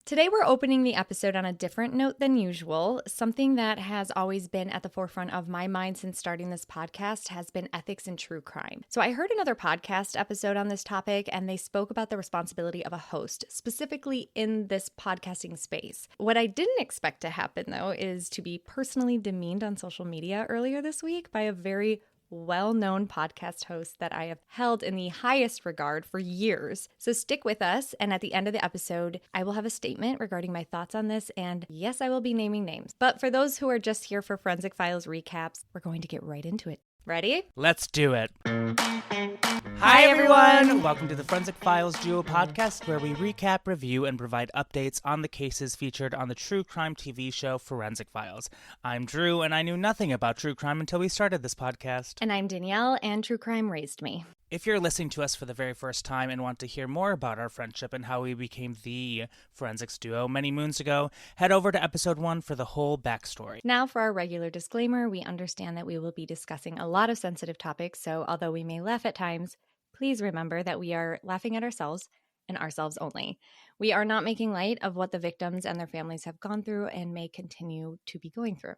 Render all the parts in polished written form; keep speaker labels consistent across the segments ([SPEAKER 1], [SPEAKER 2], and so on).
[SPEAKER 1] Today we're opening the episode on a different note than usual. Something that has always been at the forefront of my mind since starting this podcast has been ethics in true crime. So I heard another podcast episode on this topic, and they spoke about the responsibility of a host, specifically in this podcasting space. What I didn't expect to happen, though, is to be personally demeaned on social media earlier this week by a very well-known podcast host that I have held in the highest regard for years. So stick with us, and at the end of the episode, I will have a statement regarding my thoughts on this, and yes, I will be naming names. But for those who are just here for Forensic Files recaps, we're going to get right into it. Ready?
[SPEAKER 2] Let's do it. Hi, everyone! Welcome to the Forensic Files Duo podcast, where we recap, review, and provide updates on the cases featured on the true crime TV show Forensic Files. I'm Drew, and I knew nothing about true crime until we started this podcast.
[SPEAKER 1] And I'm Danielle, and true crime raised me.
[SPEAKER 2] If you're listening to us for the very first time and want to hear more about our friendship and how we became the forensics duo many moons ago, head over to episode 1 for the whole backstory.
[SPEAKER 1] Now for our regular disclaimer, we understand that we will be discussing a lot of sensitive topics, so although we may laugh at times, please remember that we are laughing at ourselves and ourselves only. We are not making light of what the victims and their families have gone through and may continue to be going through.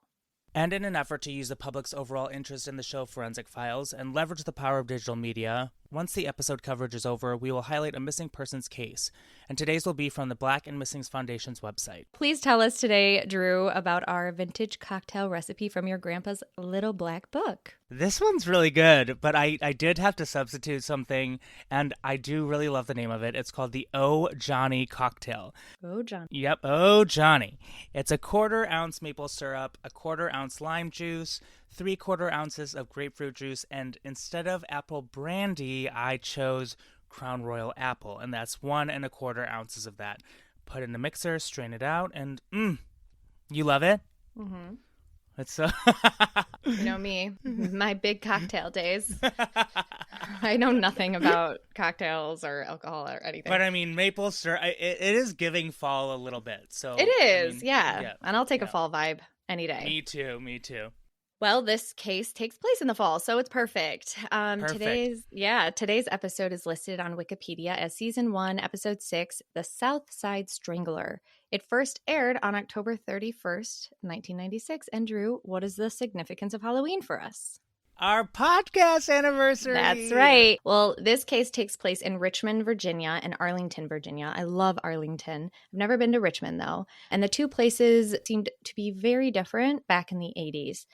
[SPEAKER 2] And in an effort to use the public's overall interest in the show Forensic Files and leverage the power of digital media, once the episode coverage is over, we will highlight a missing persons case. And today's will be from the Black and Missings Foundation's website.
[SPEAKER 1] Please tell us today, Drew, about our vintage cocktail recipe from your grandpa's little black book.
[SPEAKER 2] This one's really good, but I did have to substitute something, and I do really love the name of it. It's called the Oh Johnny cocktail.
[SPEAKER 1] Oh, Johnny.
[SPEAKER 2] Yep, Oh Johnny. It's a 1/4 ounce maple syrup, a 1/4 ounce lime juice, 3/4 ounces of grapefruit juice, and instead of apple brandy, I chose Crown Royal apple, and that's 1 1/4 ounces of that. Put in the mixer, strain it out, and you love it?
[SPEAKER 1] Mm-hmm.
[SPEAKER 2] It's so...
[SPEAKER 1] You know me, my big cocktail days. I know nothing about cocktails or alcohol or anything.
[SPEAKER 2] But I mean, maple syrup, it is giving fall a little bit. So
[SPEAKER 1] it is,
[SPEAKER 2] I mean,
[SPEAKER 1] yeah. And I'll take a fall vibe any day.
[SPEAKER 2] Me too.
[SPEAKER 1] Well, this case takes place in the fall, so it's perfect.
[SPEAKER 2] Perfect.
[SPEAKER 1] Today's episode is listed on Wikipedia as Season 1, Episode 6, The Southside Strangler. It first aired on October 31st, 1996. And Drew, what is the significance of Halloween for us?
[SPEAKER 2] Our podcast anniversary.
[SPEAKER 1] That's right. Well, this case takes place in Richmond, Virginia and Arlington, Virginia. I love Arlington. I've never been to Richmond, though. And the two places seemed to be very different back in the 80s.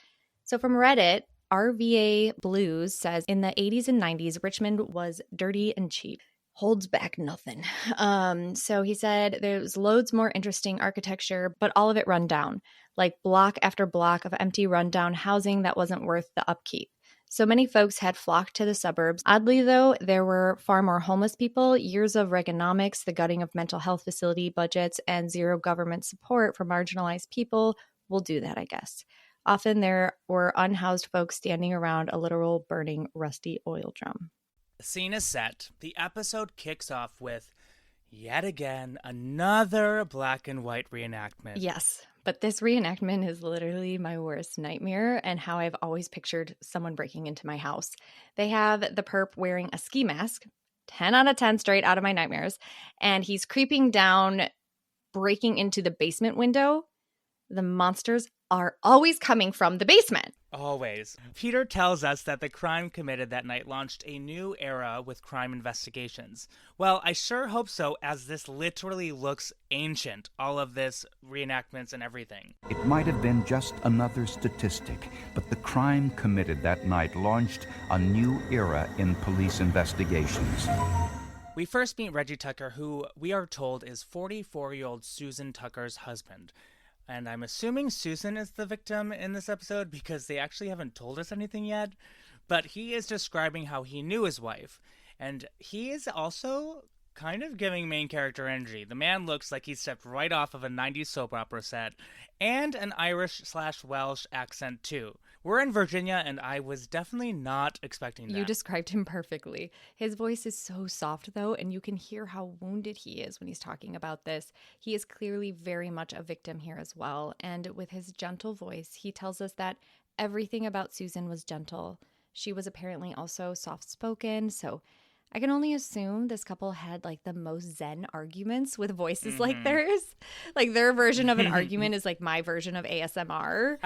[SPEAKER 1] So from Reddit, RVA Blues says in the 80s and 90s, Richmond was dirty and cheap. Holds back nothing. So he said there's loads more interesting architecture, but all of it run down, like block after block of empty rundown housing that wasn't worth the upkeep. So many folks had flocked to the suburbs. Oddly, though, there were far more homeless people. Years of Reaganomics, the gutting of mental health facility budgets, and zero government support for marginalized people will do that, I guess. Often there were unhoused folks standing around a literal burning rusty oil drum.
[SPEAKER 2] The scene is set. The episode kicks off with, yet again, another black and white reenactment.
[SPEAKER 1] Yes, but this reenactment is literally my worst nightmare and how I've always pictured someone breaking into my house. They have the perp wearing a ski mask, 10 out of 10 straight out of my nightmares, and he's creeping down, breaking into the basement window. The monsters are always coming from the basement.
[SPEAKER 2] Always. Peter tells us that the crime committed that night launched a new era with crime investigations. Well, I sure hope so, as this literally looks ancient, all of this reenactments and everything.
[SPEAKER 3] It might have been just another statistic, but the crime committed that night launched a new era in police investigations.
[SPEAKER 2] We first meet Reggie Tucker, who we are told is 44-year-old Susan Tucker's husband. And I'm assuming Susan is the victim in this episode because they actually haven't told us anything yet. But he is describing how he knew his wife. And he is also kind of giving main character energy. The man looks like he stepped right off of a 90s soap opera set. And an Irish/Welsh accent, too. We're in Virginia, and I was definitely not expecting that.
[SPEAKER 1] You described him perfectly. His voice is so soft, though, and you can hear how wounded he is when he's talking about this. He is clearly very much a victim here as well. And with his gentle voice, he tells us that everything about Susan was gentle. She was apparently also soft-spoken, so I can only assume this couple had like the most zen arguments with voices like
[SPEAKER 2] Mm-hmm.
[SPEAKER 1] theirs. Like their version of an argument is like my version of ASMR.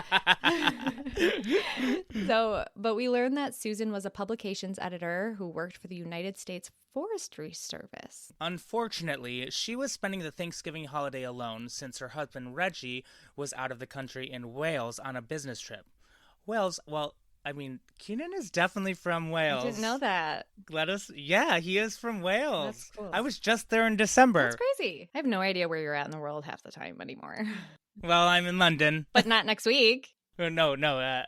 [SPEAKER 1] But we learned that Susan was a publications editor who worked for the United States Forestry Service.
[SPEAKER 2] Unfortunately, she was spending the Thanksgiving holiday alone since her husband Reggie was out of the country in Wales on a business trip. Wales, well, I mean, Keenan is definitely from
[SPEAKER 1] I
[SPEAKER 2] Wales.
[SPEAKER 1] didn't know that.
[SPEAKER 2] Yeah, he is from Wales.
[SPEAKER 1] That's cool.
[SPEAKER 2] I was just there in December.
[SPEAKER 1] That's crazy. I have no idea where you're at in the world half the time anymore.
[SPEAKER 2] Well, I'm in London.
[SPEAKER 1] But not next week.
[SPEAKER 2] No,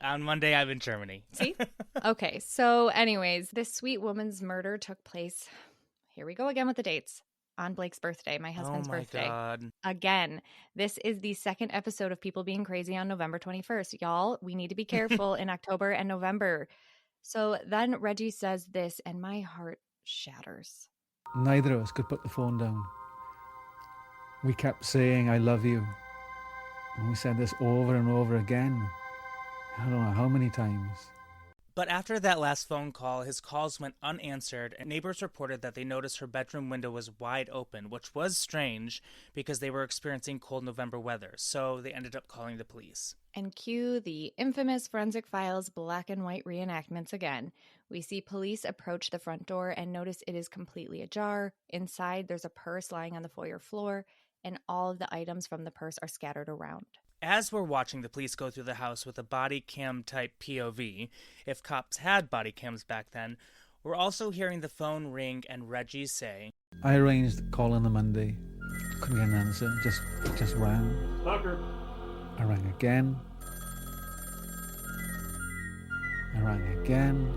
[SPEAKER 2] on Monday I'm in Germany.
[SPEAKER 1] See? Okay, so anyways, this sweet woman's murder took place, here we go again with the dates, on Blake's birthday, my husband's birthday.
[SPEAKER 2] God.
[SPEAKER 1] Again, this is the second episode of People Being Crazy on November 21st. Y'all, we need to be careful in October and November. So then Reggie says this, and my heart shatters.
[SPEAKER 4] Neither of us could put the phone down. We kept saying, I love you. And we said this over and over again. I don't know how many times.
[SPEAKER 2] But after that last phone call, his calls went unanswered, and neighbors reported that they noticed her bedroom window was wide open, which was strange because they were experiencing cold November weather, so they ended up calling the police.
[SPEAKER 1] And cue the infamous Forensic Files black and white reenactments again. We see police approach the front door and notice it is completely ajar. Inside, there's a purse lying on the foyer floor, and all of the items from the purse are scattered around.
[SPEAKER 2] As we're watching the police go through the house with a body cam type POV, if cops had body cams back then, we're also hearing the phone ring and Reggie say,
[SPEAKER 4] I arranged a call on the Monday. Couldn't get an answer. Just rang.
[SPEAKER 5] Tucker.
[SPEAKER 4] I rang again. I rang again.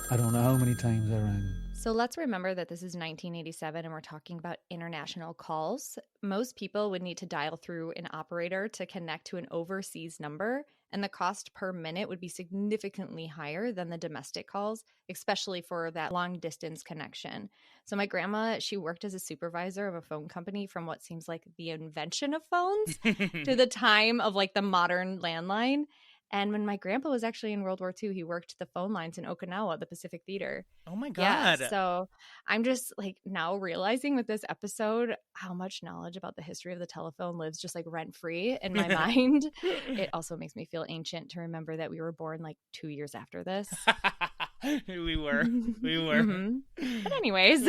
[SPEAKER 4] I don't know how many times I rang.
[SPEAKER 1] So let's remember that this is 1987 and we're talking about international calls. Most people would need to dial through an operator to connect to an overseas number, and the cost per minute would be significantly higher than the domestic calls, especially for that long distance connection. So my grandma, she worked as a supervisor of a phone company from what seems like the invention of phones to the time of like the modern landline. And when my grandpa was actually in World War II, he worked the phone lines in Okinawa, the Pacific Theater.
[SPEAKER 2] Oh my
[SPEAKER 1] Yeah,
[SPEAKER 2] God.
[SPEAKER 1] so I'm just like now realizing with this episode how much knowledge about the history of the telephone lives just like rent free in my mind. It also makes me feel ancient to remember that we were born like 2 years after this.
[SPEAKER 2] We were.
[SPEAKER 1] Mm-hmm. But anyways,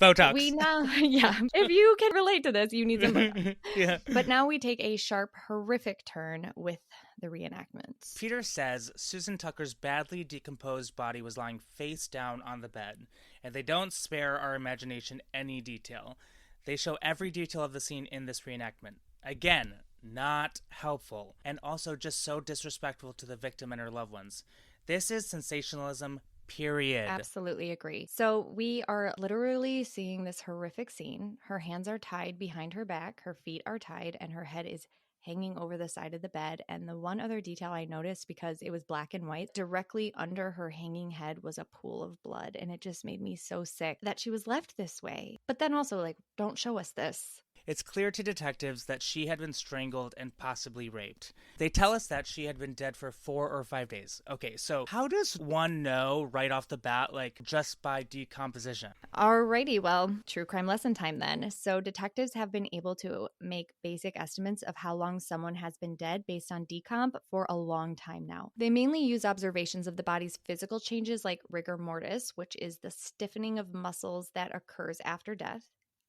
[SPEAKER 2] Botox.
[SPEAKER 1] we now, yeah, if you can relate to this, you need some Botox.
[SPEAKER 2] Yeah.
[SPEAKER 1] But now we take a sharp, horrific turn with the reenactments.
[SPEAKER 2] Peter says Susan Tucker's badly decomposed body was lying face down on the bed, and they don't spare our imagination any detail. They show every detail of the scene in this reenactment. Again, not helpful, and also just so disrespectful to the victim and her loved ones. This is sensationalism, period.
[SPEAKER 1] Absolutely agree. So we are literally seeing this horrific scene. Her hands are tied behind her back, her feet are tied, and her head is hanging over the side of the bed. And the one other detail I noticed, because it was black and white, directly under her hanging head was a pool of blood. And it just made me so sick that she was left this way. But then also, like, don't show us this.
[SPEAKER 2] It's clear to detectives that she had been strangled and possibly raped. They tell us that she had been dead for 4 or 5 days. Okay, so how does one know right off the bat, like, just by decomposition?
[SPEAKER 1] Alrighty, well, true crime lesson time then. So detectives have been able to make basic estimates of how long someone has been dead based on decomp for a long time now. They mainly use observations of the body's physical changes like rigor mortis, which is the stiffening of muscles that occurs after death,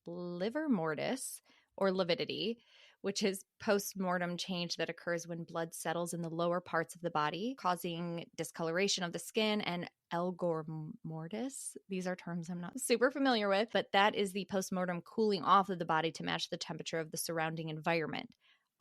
[SPEAKER 1] livor mortis, or lividity, which is post-mortem change that occurs when blood settles in the lower parts of the body, causing discoloration of the skin, and elgor mortis. These are terms I'm not super familiar with, but that is the post-mortem cooling off of the body to match the temperature of the surrounding environment.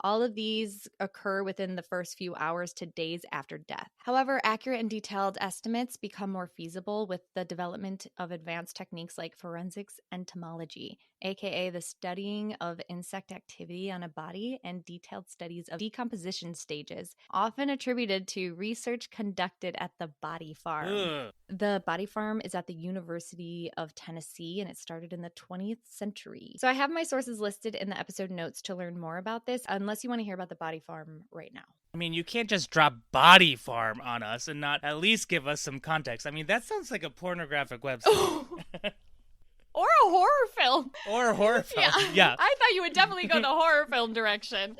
[SPEAKER 1] All of these occur within the first few hours to days after death. However, accurate and detailed estimates become more feasible with the development of advanced techniques like forensics entomology, aka the studying of insect activity on a body and detailed studies of decomposition stages, often attributed to research conducted at the Body Farm.
[SPEAKER 2] Ugh.
[SPEAKER 1] The Body Farm is at the University of Tennessee, and it started in the 20th century. So I have my sources listed in the episode notes to learn more about this, unless you want to hear about the Body Farm right now.
[SPEAKER 2] I mean, you can't just drop body farm on us and not at least give us some context. I mean, that sounds like a pornographic website.
[SPEAKER 1] Or a horror film.
[SPEAKER 2] Or a horror film. Yeah.
[SPEAKER 1] I thought you would definitely go the horror film direction.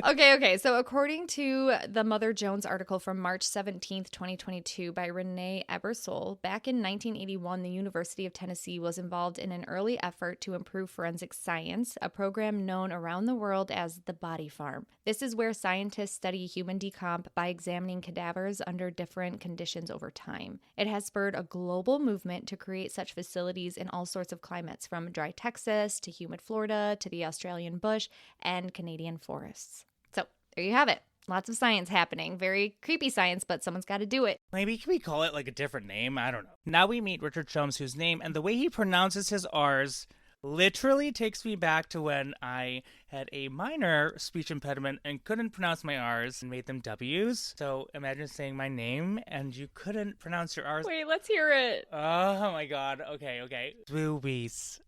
[SPEAKER 1] Okay. So according to the Mother Jones article from March 17th, 2022 by Renee Ebersole, back in 1981, the University of Tennessee was involved in an early effort to improve forensic science, a program known around the world as the Body Farm. This is where scientists study human decomp by examining cadavers under different conditions over time. It has spurred a global movement to create such facilities in all sorts of climates, from dry Texas to humid Florida to the Australian bush and Canadian forests. So there you have it. Lots of science happening. Very creepy science, but someone's got to do it.
[SPEAKER 2] Maybe can we call it like a different name? I don't know. Now we meet Richard Sholmes, whose name and the way he pronounces his R's literally takes me back to when I had a minor speech impediment and couldn't pronounce my R's and made them W's. So imagine saying my name and you couldn't pronounce your R's.
[SPEAKER 1] Wait, let's hear it.
[SPEAKER 2] Oh my god. Okay. Dwoobies.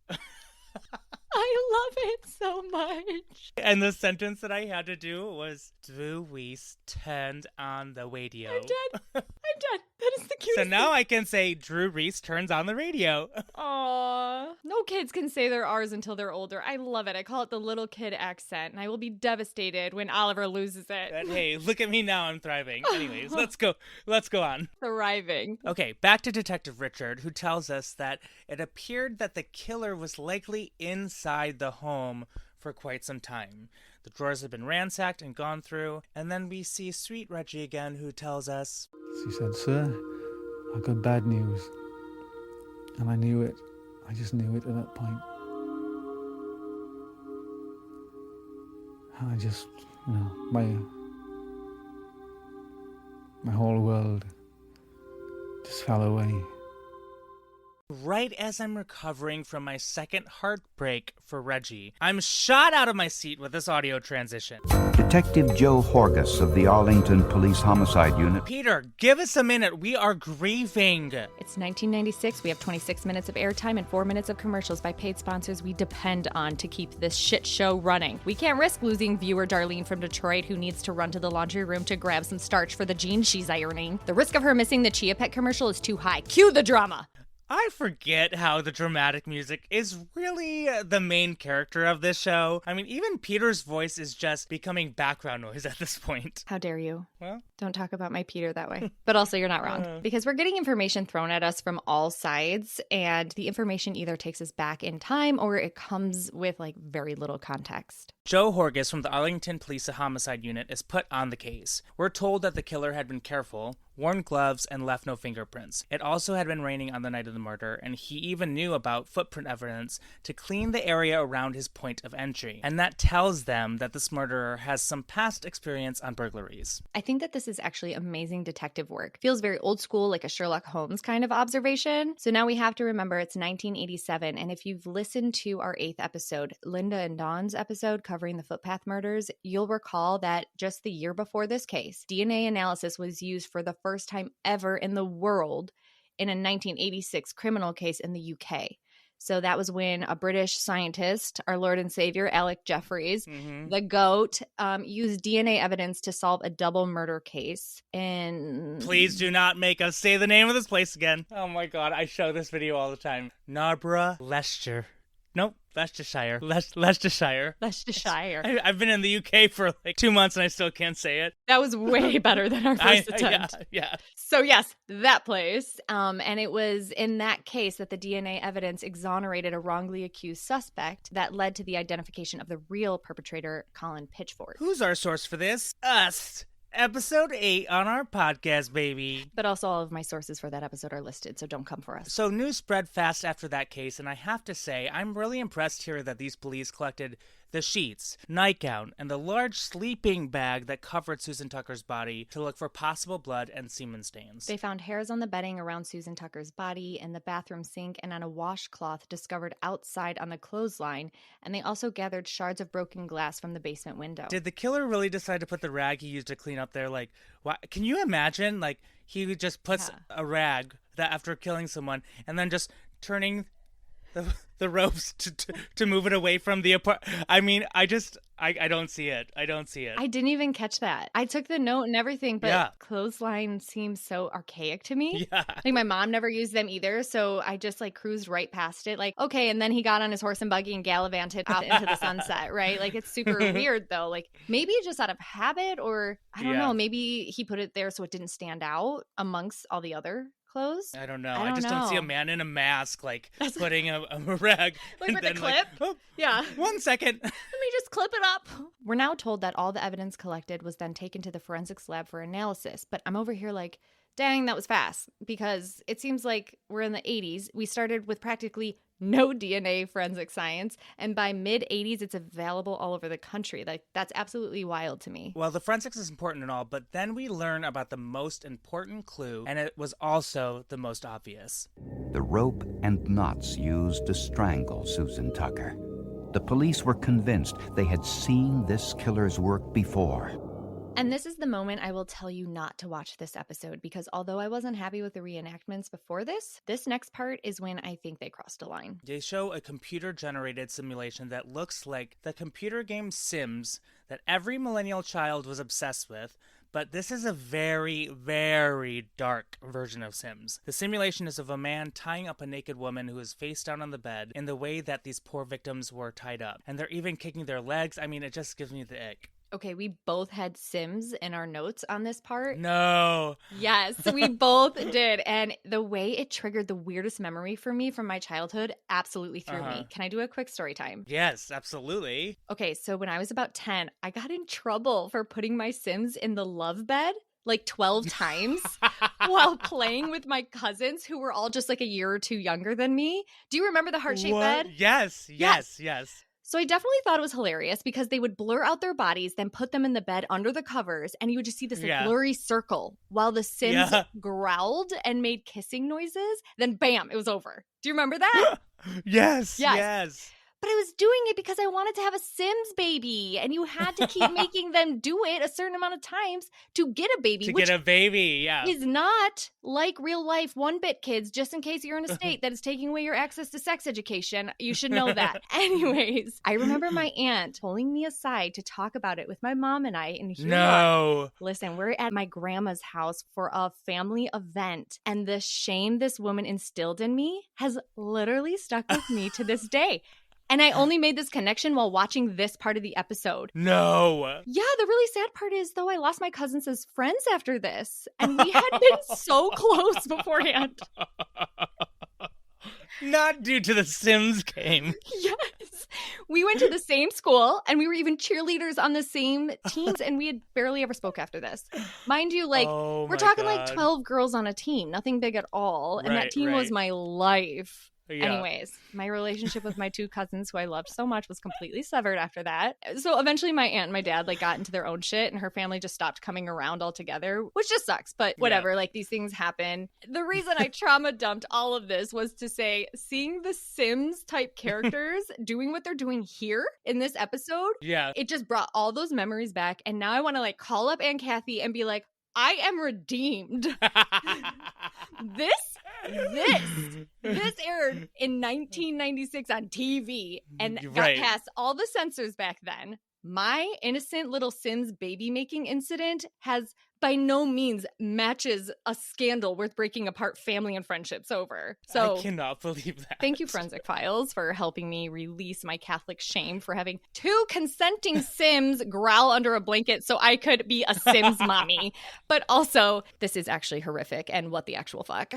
[SPEAKER 1] I love it so much.
[SPEAKER 2] And the sentence that I had to do was Dwoobies turned on the radio.
[SPEAKER 1] I'm done. That is the cutest
[SPEAKER 2] So now I can say Drew Reese turns on the radio.
[SPEAKER 1] Aww. No kids can say their R's until they're older. I love it. I call it the little kid accent, and I will be devastated when Oliver loses it.
[SPEAKER 2] But hey, look at me now, I'm thriving. Anyways, let's go on.
[SPEAKER 1] Thriving.
[SPEAKER 2] Okay, back to Detective Richard, who tells us that it appeared that the killer was likely inside the home for quite some time. The drawers had been ransacked and gone through, and then we see Sweet Reggie again, who tells us,
[SPEAKER 4] She said, "Sir, I've got bad news." And I knew it. I just knew it at that point. And I just, my whole world just fell away.
[SPEAKER 2] right as I'm recovering from my second heartbreak for Reggie, I'm shot out of my seat with this audio transition.
[SPEAKER 3] Detective Joe Horgus of the Arlington Police Homicide Unit.
[SPEAKER 2] Peter, give us a minute. We are grieving.
[SPEAKER 1] It's 1996. We have 26 minutes of airtime and 4 minutes of commercials by paid sponsors we depend on to keep this shit show running. We can't risk losing viewer Darlene from Detroit, who needs to run to the laundry room to grab some starch for the jeans she's ironing. The risk of her missing the Chia Pet commercial is too high. Cue the drama.
[SPEAKER 2] I forget how the dramatic music is really the main character of this show. I mean, even Peter's voice is just becoming background noise at this point.
[SPEAKER 1] How dare you?
[SPEAKER 2] Well,
[SPEAKER 1] don't talk about my Peter that way. But also, you're not wrong. Because we're getting information thrown at us from all sides, and the information either takes us back in time or it comes with, like, very little context.
[SPEAKER 2] Joe Horgus from the Arlington Police Homicide Unit is put on the case. We're told that the killer had been careful, worn gloves, and left no fingerprints. It also had been raining on the night of the murder, and he even knew about footprint evidence to clean the area around his point of entry. And that tells them that this murderer has some past experience on burglaries.
[SPEAKER 1] I think that this is actually amazing detective work. Feels very old school, like a Sherlock Holmes kind of observation. So now we have to remember it's 1987, and if you've listened to our 8th episode, Linda and Dawn's episode covering the footpath murders, you'll recall that just the year before this case, DNA analysis was used for the first time ever in the world in a 1986 criminal case in the UK. So that was when a British scientist, our Lord and Savior, Alec Jeffreys, the GOAT, used DNA evidence to solve a double murder case. And
[SPEAKER 2] please do not make us say the name of this place again. Oh my god, I show this video all the time. Narborough, Leicester. Nope, Leicestershire. Leicestershire.
[SPEAKER 1] Leicestershire.
[SPEAKER 2] I've been in the UK for like 2 months and I still can't say it.
[SPEAKER 1] That was way better than our first attempt.
[SPEAKER 2] Yeah.
[SPEAKER 1] So yes, that place. And it was in that case that the DNA evidence exonerated a wrongly accused suspect that led to the identification of the real perpetrator, Colin Pitchford.
[SPEAKER 2] Who's our source for this? Us. Episode 8 on our podcast, baby.
[SPEAKER 1] But also all of my sources for that episode are listed, so don't come for us.
[SPEAKER 2] So news spread fast after that case, and I have to say, I'm really impressed here that these police collected the sheets, nightgown, and the large sleeping bag that covered Susan Tucker's body to look for possible blood and semen stains.
[SPEAKER 1] They found hairs on the bedding around Susan Tucker's body, in the bathroom sink, and on a washcloth discovered outside on the clothesline, and they also gathered shards of broken glass from the basement window.
[SPEAKER 2] Did the killer really decide to put the rag he used to clean up there? Like, why? Can you imagine? Like, he just puts a rag that after killing someone, and then just turning the ropes to move it away from the apartment. I mean, I don't see it. I don't see it.
[SPEAKER 1] I didn't even catch that. I took the note and everything, but
[SPEAKER 2] Yeah.
[SPEAKER 1] clothesline seems so archaic to me.
[SPEAKER 2] Yeah.
[SPEAKER 1] Like my mom never used them either, so I just like cruised right past it. Like, okay, and then he got on his horse and buggy and gallivanted off into the sunset, right? Like it's super weird though. Like maybe just out of habit, or I don't know, maybe he put it there so it didn't stand out amongst all the other clothes.
[SPEAKER 2] I don't know. I just don't see a man in a mask like putting a rag.
[SPEAKER 1] Like with the clip? Yeah.
[SPEAKER 2] 1 second.
[SPEAKER 1] Let me just clip it up. We're now told that all the evidence collected was then taken to the forensics lab for analysis. But I'm over here like, dang, that was fast. Because it seems like we're in the 80s. We started with practically no DNA forensic science. And by mid-80s, it's available all over the country. Like, that's absolutely wild to me.
[SPEAKER 2] Well, the forensics is important and all, but then we learn about the most important clue, and it was also the most obvious.
[SPEAKER 3] The rope and knots used to strangle Susan Tucker. The police were convinced they had seen this killer's work before.
[SPEAKER 1] And this is the moment I will tell you not to watch this episode, because although I wasn't happy with the reenactments before this next part is when I think they crossed a line.
[SPEAKER 2] They show a computer-generated simulation that looks like the computer game Sims that every millennial child was obsessed with, but this is a very, very dark version of Sims. The simulation is of a man tying up a naked woman who is face down on the bed in the way that these poor victims were tied up. And they're even kicking their legs. I mean, it just gives me the ick.
[SPEAKER 1] Okay, we both had Sims in our notes on this part.
[SPEAKER 2] No.
[SPEAKER 1] Yes, we both did. And the way it triggered the weirdest memory for me from my childhood absolutely threw me. Can I do a quick story time?
[SPEAKER 2] Yes, absolutely.
[SPEAKER 1] Okay, so when I was about 10, I got in trouble for putting my Sims in the love bed like 12 times while playing with my cousins who were all just like a year or two younger than me. Do you remember the heart-shaped bed?
[SPEAKER 2] Yes.
[SPEAKER 1] So I definitely thought it was hilarious because they would blur out their bodies, then put them in the bed under the covers, and you would just see this like blurry circle while the Sims growled and made kissing noises. Then bam, it was over. Do you remember that?
[SPEAKER 2] Yes.
[SPEAKER 1] But I was doing it because I wanted to have a Sims baby, and you had to keep making them do it a certain amount of times to get a baby.
[SPEAKER 2] To get a baby, yeah.
[SPEAKER 1] Is not like real life 1-bit kids, just in case you're in a state that is taking away your access to sex education. You should know that. Anyways, I remember my aunt pulling me aside to talk about it with my mom and I. And here listen, we're at my grandma's house for a family event, and the shame this woman instilled in me has literally stuck with me to this day. And I only made this connection while watching this part of the episode.
[SPEAKER 2] No.
[SPEAKER 1] Yeah, the really sad part is, though, I lost my cousins as friends after this. And we had been so close beforehand.
[SPEAKER 2] Not due to the Sims game.
[SPEAKER 1] Yes. We went to the same school, and we were even cheerleaders on the same teams, and we had barely ever spoke after this. Mind you, like, we're talking like 12 girls on a team, nothing big at all. And that team was my life. Yeah. Anyways, my relationship with my two cousins who I loved so much was completely severed after that. So eventually my aunt and my dad like got into their own shit, and her family just stopped coming around altogether, which just sucks, but whatever. Like, these things happen. The reason I trauma dumped all of this was to say, seeing the Sims type characters doing what they're doing here in this episode, it just brought all those memories back. And now I want to like call up Aunt Kathy and be like, I am redeemed. This aired in 1996 on TV and got past all the censors back then. My innocent little Sims baby making incident has by no means matches a scandal worth breaking apart family and friendships over. So
[SPEAKER 2] I cannot believe that.
[SPEAKER 1] Thank you, Forensic Files, for helping me release my Catholic shame for having two consenting Sims growl under a blanket so I could be a Sims mommy. But also, this is actually horrific, and what the actual fuck.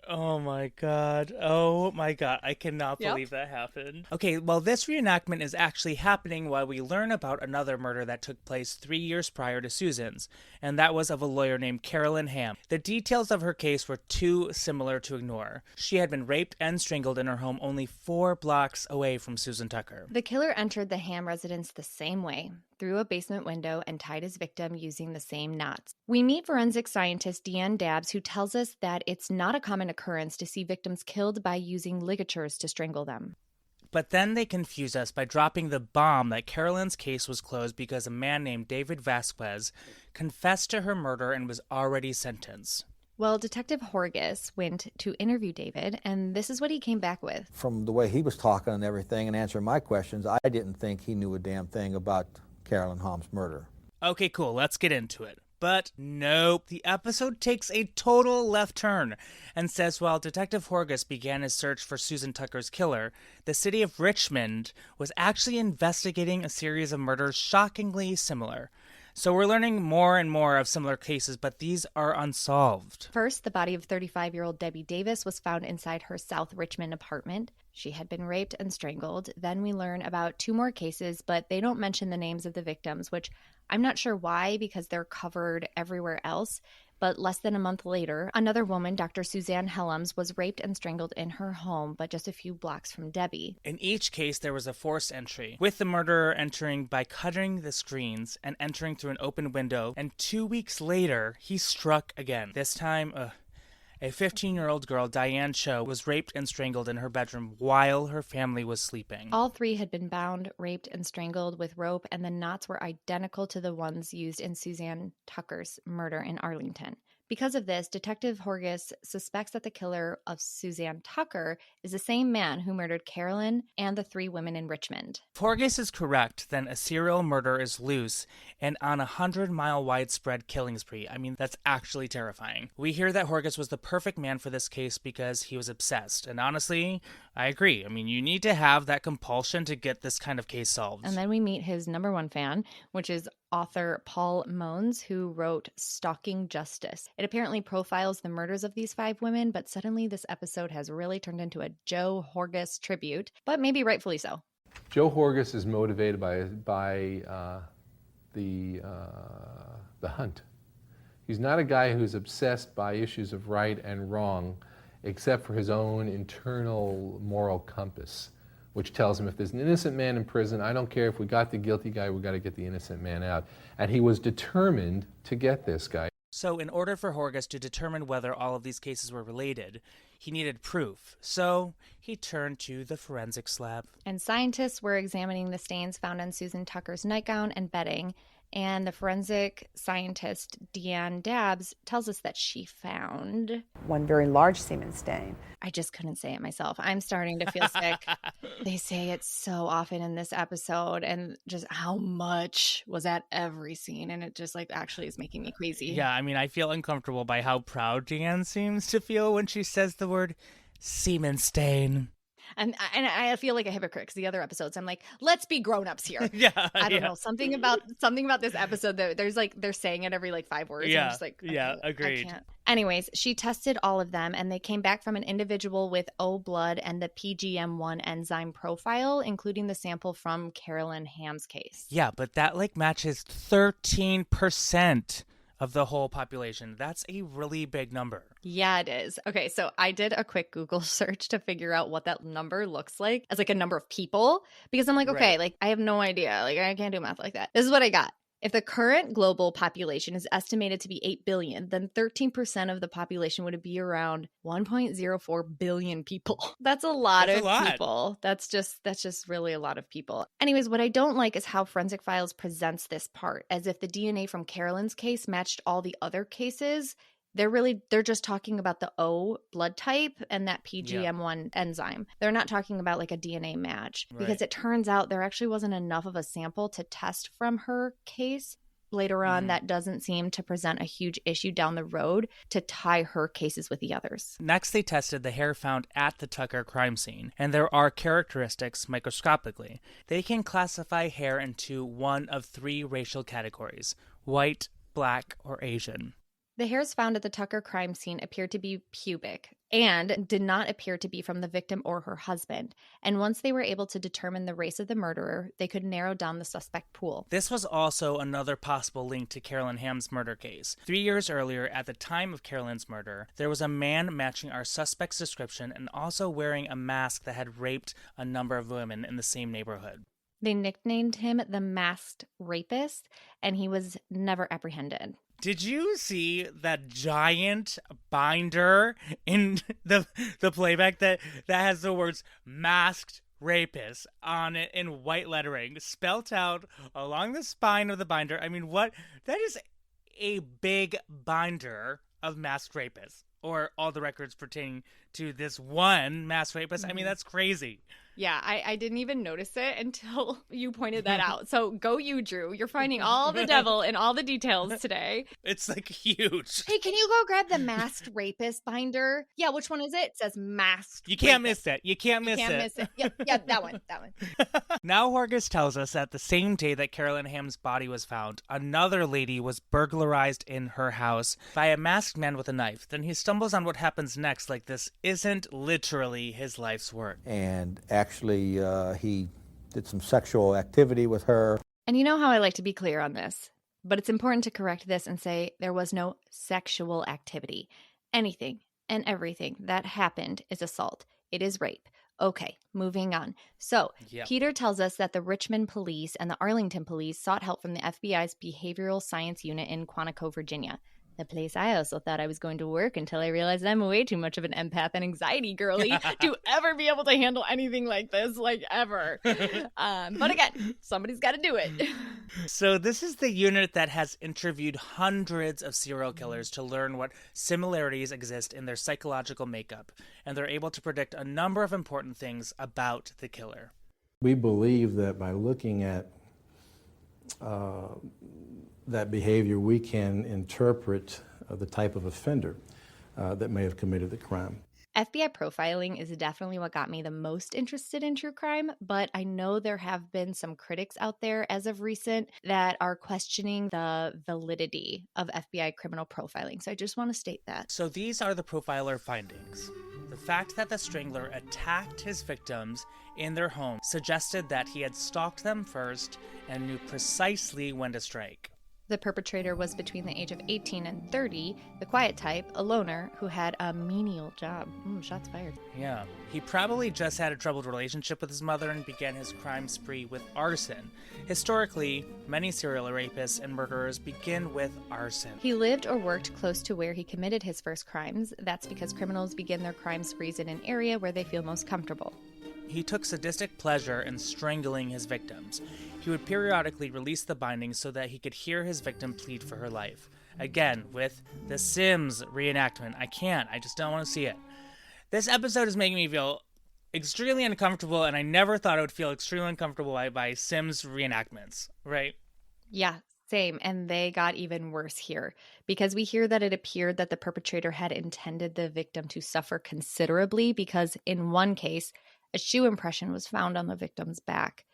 [SPEAKER 2] Oh my god. I cannot believe that happened. Okay, well, this reenactment is actually happening while we learn about another murder that took place 3 years prior to Susan's, and that was of a lawyer named Carolyn Hamm. The details of her case were too similar to ignore. She had been raped and strangled in her home only 4 blocks away from Susan Tucker.
[SPEAKER 1] The killer entered the Hamm residence the same way, through a basement window, and tied his victim using the same knots. We meet forensic scientist Diane Dabbs, who tells us that it's not a common occurrence to see victims killed by using ligatures to strangle them.
[SPEAKER 2] But then they confuse us by dropping the bomb that Carolyn's case was closed because a man named David Vasquez confessed to her murder and was already sentenced.
[SPEAKER 1] Well, Detective Horgus went to interview David, and this is what he came back with.
[SPEAKER 5] From the way he was talking and everything and answering my questions, I didn't think he knew a damn thing about Carolyn Hamm's murder.
[SPEAKER 2] Okay, cool, let's get into it. But nope, the episode takes a total left turn and says while Detective Horgus began his search for Susan Tucker's killer, the city of Richmond was actually investigating a series of murders shockingly similar. So we're learning more and more of similar cases, but these are unsolved.
[SPEAKER 1] First, the body of 35-year-old Debbie Davis was found inside her South Richmond apartment. She had been raped and strangled. Then we learn about 2 more cases, but they don't mention the names of the victims, which I'm not sure why, because they're covered everywhere else. But less than a month later, another woman, Dr. Suzanne Hellams, was raped and strangled in her home, but just a few blocks from Debbie.
[SPEAKER 2] In each case, there was a forced entry, with the murderer entering by cutting the screens and entering through an open window, and 2 weeks later, he struck again. This time, a 15-year-old girl, Diane Cho, was raped and strangled in her bedroom while her family was sleeping.
[SPEAKER 1] All 3 had been bound, raped, and strangled with rope, and the knots were identical to the ones used in Suzanne Tucker's murder in Arlington. Because of this, Detective Horgus suspects that the killer of Suzanne Tucker is the same man who murdered Carolyn and the 3 women in Richmond.
[SPEAKER 2] If Horgus is correct, then a serial murderer is loose and on a 100-mile widespread killing spree. I mean, that's actually terrifying. We hear that Horgus was the perfect man for this case because he was obsessed. And honestly, I agree. I mean, you need to have that compulsion to get this kind of case solved.
[SPEAKER 1] And then we meet his number 1 fan, which is author Paul Mones, who wrote Stalking Justice. It apparently profiles the murders of these 5 women, but suddenly this episode has really turned into a Joe Horgus tribute, but maybe rightfully so.
[SPEAKER 6] Joe Horgus is motivated by the hunt. He's not a guy who's obsessed by issues of right and wrong, except for his own internal moral compass, which tells him if there's an innocent man in prison, I don't care if we got the guilty guy, we got to get the innocent man out. And he was determined to get this guy.
[SPEAKER 2] So in order for Horgus to determine whether all of these cases were related, he needed proof. So he turned to the forensics lab.
[SPEAKER 1] And scientists were examining the stains found on Susan Tucker's nightgown and bedding. And the forensic scientist, Deanne Dabbs, tells us that she found
[SPEAKER 7] 1 very large semen stain.
[SPEAKER 1] I just couldn't say it myself. I'm starting to feel sick. They say it so often in this episode, and just how much was at every scene, and it just actually is making me queasy.
[SPEAKER 2] Yeah, I mean, I feel uncomfortable by how proud Deanne seems to feel when she says the word semen stain.
[SPEAKER 1] And I feel like a hypocrite because the other episodes I'm like, let's be grown-ups here.
[SPEAKER 2] Yeah,
[SPEAKER 1] I don't know, something about this episode that there's they're saying it every 5 words.
[SPEAKER 2] Yeah,
[SPEAKER 1] I'm just like,
[SPEAKER 2] yeah, agreed.
[SPEAKER 1] I can't. Anyways, she tested all of them, and they came back from an individual with O blood and the PGM1 enzyme profile, including the sample from Carolyn Hamm's case.
[SPEAKER 2] Yeah, but that matches 13% of the whole population. That's a really big number.
[SPEAKER 1] Yeah, it is. Okay, so I did a quick Google search to figure out what that number looks like as a number of people, because I'm like, okay,
[SPEAKER 2] Right.
[SPEAKER 1] I have no idea. I can't do math like that. This is what I got. If the current global population is estimated to be 8 billion, then 13% of the population would be around 1.04 billion people. That's a lot
[SPEAKER 2] That's
[SPEAKER 1] of
[SPEAKER 2] a lot.
[SPEAKER 1] people. That's just really a lot of people. Anyways, what I don't like is how Forensic Files presents this part, as if the DNA from Carolyn's case matched all the other cases. They're just talking about the O blood type and that PGM1 enzyme. They're not talking about a DNA match, because
[SPEAKER 2] Right.
[SPEAKER 1] it turns out there actually wasn't enough of a sample to test from her case. Later on, that doesn't seem to present a huge issue down the road to tie her cases with the others.
[SPEAKER 2] Next, they tested the hair found at the Tucker crime scene, and there are characteristics microscopically. They can classify hair into one of 3 racial categories: white, black, or Asian.
[SPEAKER 1] The hairs found at the Tucker crime scene appeared to be pubic and did not appear to be from the victim or her husband. And once they were able to determine the race of the murderer, they could narrow down the suspect pool.
[SPEAKER 2] This was also another possible link to Carolyn Hamm's murder case. 3 years earlier, at the time of Carolyn's murder, there was a man matching our suspect's description and also wearing a mask that had raped a number of women in the same neighborhood.
[SPEAKER 1] They nicknamed him the Masked Rapist, and he was never apprehended.
[SPEAKER 2] Did you see that giant binder in the playback that has the words "Masked Rapist" on it in white lettering, spelt out along the spine of the binder? I mean, what? That is a big binder of masked rapists, or all the records pertaining to this one masked rapist. I mean, that's crazy.
[SPEAKER 1] Yeah, I didn't even notice it until you pointed that out. So go you, Drew. You're finding all the devil in all the details today.
[SPEAKER 2] It's like huge.
[SPEAKER 1] Hey, can you go grab the Masked Rapist binder? Yeah, which one is it? It says Masked
[SPEAKER 2] You can't
[SPEAKER 1] Rapist.
[SPEAKER 2] miss it. You can't miss
[SPEAKER 1] it. Yeah, that one.
[SPEAKER 2] Now Horgus tells us that the same day that Carolyn Hamm's body was found, another lady was burglarized in her house by a masked man with a knife. Then he stumbles on what happens next, like this isn't literally his life's work.
[SPEAKER 5] And actually, he did some sexual activity with her.
[SPEAKER 1] And you know how I like to be clear on this, but it's important to correct this and say there was no sexual activity. Anything and everything that happened is assault. It is rape. Okay, moving on. So,
[SPEAKER 2] Yep.
[SPEAKER 1] Peter tells us that the Richmond police and the Arlington police sought help from the FBI's Behavioral Science Unit in Quantico, Virginia. The place I also thought I was going to work until I realized I'm way too much of an empath and anxiety girly to ever be able to handle anything like this, like ever. But again, somebody's got to do it.
[SPEAKER 2] So this is the unit that has interviewed hundreds of serial killers to learn what similarities exist in their psychological makeup, and they're able to predict a number of important things about the killer.
[SPEAKER 8] We believe that by looking at that behavior, we can interpret the type of offender that may have committed the crime.
[SPEAKER 1] FBI profiling is definitely what got me the most interested in true crime, but I know there have been some critics out there as of recent that are questioning the validity of FBI criminal profiling. So I just want to state that.
[SPEAKER 2] So these are the profiler findings. The fact that the strangler attacked his victims in their home suggested that he had stalked them first and knew precisely when to strike.
[SPEAKER 1] The perpetrator was between the age of 18 and 30, the quiet type, a loner who had a menial job. Shots fired.
[SPEAKER 2] Yeah. He probably just had a troubled relationship with his mother and began his crime spree with arson. Historically, many serial rapists and murderers begin with arson.
[SPEAKER 1] He lived or worked close to where he committed his first crimes. That's because criminals begin their crime sprees in an area where they feel most comfortable.
[SPEAKER 2] He took sadistic pleasure in strangling his victims. He would periodically release the bindings so that he could hear his victim plead for her life. Again, with the Sims reenactment. I just don't want to see it. This episode is making me feel extremely uncomfortable, and I never thought I would feel extremely uncomfortable by Sims reenactments, right?
[SPEAKER 1] Yeah, same. And they got even worse here because we hear that it appeared that the perpetrator had intended the victim to suffer considerably because in one case, a shoe impression was found on the victim's back.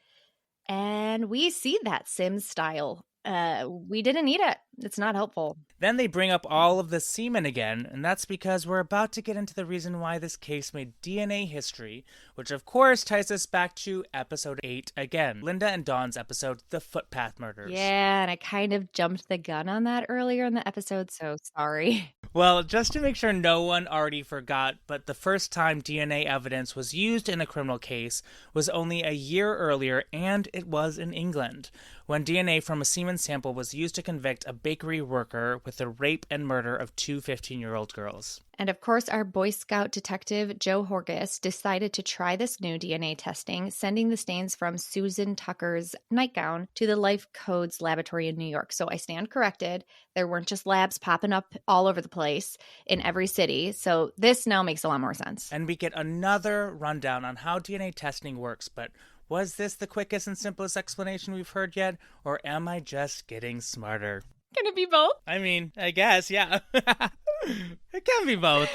[SPEAKER 1] And we see that Sims style. We didn't need it. It's not helpful.
[SPEAKER 2] Then they bring up all of the semen again, and that's because we're about to get into the reason why this case made DNA history, which of course ties us back to episode 8 again, Linda and Dawn's episode, The Footpath Murders.
[SPEAKER 1] Yeah, and I kind of jumped the gun on that earlier in the episode, so sorry.
[SPEAKER 2] Well, just to make sure no one already forgot, but the first time DNA evidence was used in a criminal case was only a year earlier, and it was in England, when DNA from a semen sample was used to convict a bakery worker with the rape and murder of two 15-year-old girls.
[SPEAKER 1] And of course, our Boy Scout detective, Joe Horgus, decided to try this new DNA testing, sending the stains from Susan Tucker's nightgown to the Life Codes laboratory in New York. So I stand corrected. There weren't just labs popping up all over the place in every city. So this now makes a lot more sense.
[SPEAKER 2] And we get another rundown on how DNA testing works, but was this the quickest and simplest explanation we've heard yet, or am I just getting smarter?
[SPEAKER 1] Can it be both?
[SPEAKER 2] I mean, I guess, yeah. It can be both.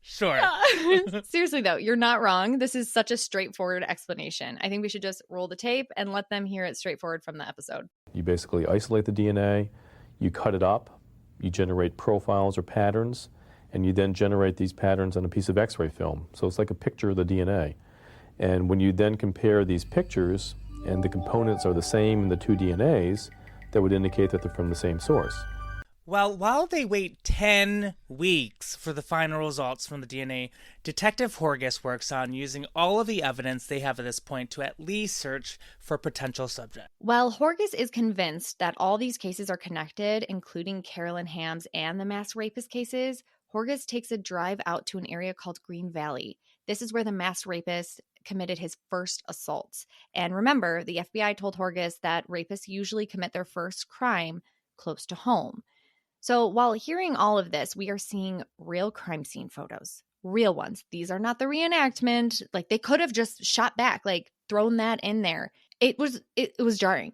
[SPEAKER 2] Sure.
[SPEAKER 1] Seriously, though, you're not wrong. This is such a straightforward explanation. I think we should just roll the tape and let them hear it straightforward from the episode.
[SPEAKER 9] You basically isolate the DNA, you cut it up, you generate profiles or patterns, and you then generate these patterns on a piece of X-ray film. So it's like a picture of the DNA. And when you then compare these pictures and the components are the same in the two DNAs, that would indicate that they're from the same source.
[SPEAKER 2] Well, while they wait 10 weeks for the final results from the DNA, Detective Horgus works on using all of the evidence they have at this point to at least search for potential subjects.
[SPEAKER 1] Well, Horgus is convinced that all these cases are connected, including Carolyn Hamm's and the Masked Rapist cases. Horgus takes a drive out to an area called Green Valley. This is where the Masked Rapist committed his first assaults. And remember, the FBI told Horgus that rapists usually commit their first crime close to home. So while hearing all of this, we are seeing real crime scene photos, real ones. These are not the reenactment. Like, they could have just shot back, like thrown that in there. It was jarring.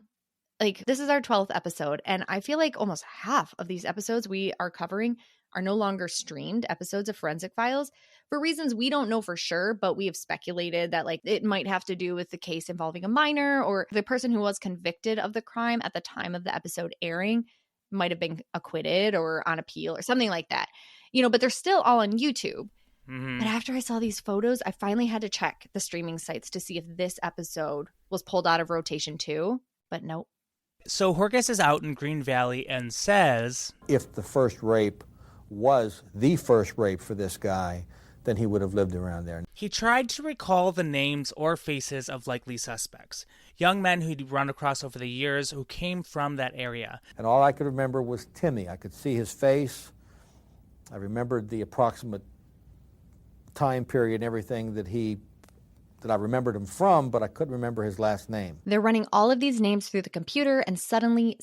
[SPEAKER 1] Like, this is our 12th episode, and I feel like almost half of these episodes we are covering are no longer streamed episodes of Forensic Files for reasons we don't know for sure, but we have speculated that like it might have to do with the case involving a minor, or the person who was convicted of the crime at the time of the episode airing might have been acquitted or on appeal or something like that. But they're still all on YouTube.
[SPEAKER 2] Mm-hmm.
[SPEAKER 1] But after I saw these photos, I finally had to check the streaming sites to see if this episode was pulled out of rotation too. But nope.
[SPEAKER 2] So Horgus is out in Green Valley and says,
[SPEAKER 5] If the first rape was the first rape for this guy, then he would have lived around there.
[SPEAKER 2] he tried to recall the names or faces of likely suspects, young men who'd run across over the years who came from that area.
[SPEAKER 5] And all I could remember was Timmy. I could see his face. I remembered the approximate time period and everything that I remembered him from, but I couldn't remember his last name.
[SPEAKER 1] They're running all of these names through the computer, and suddenly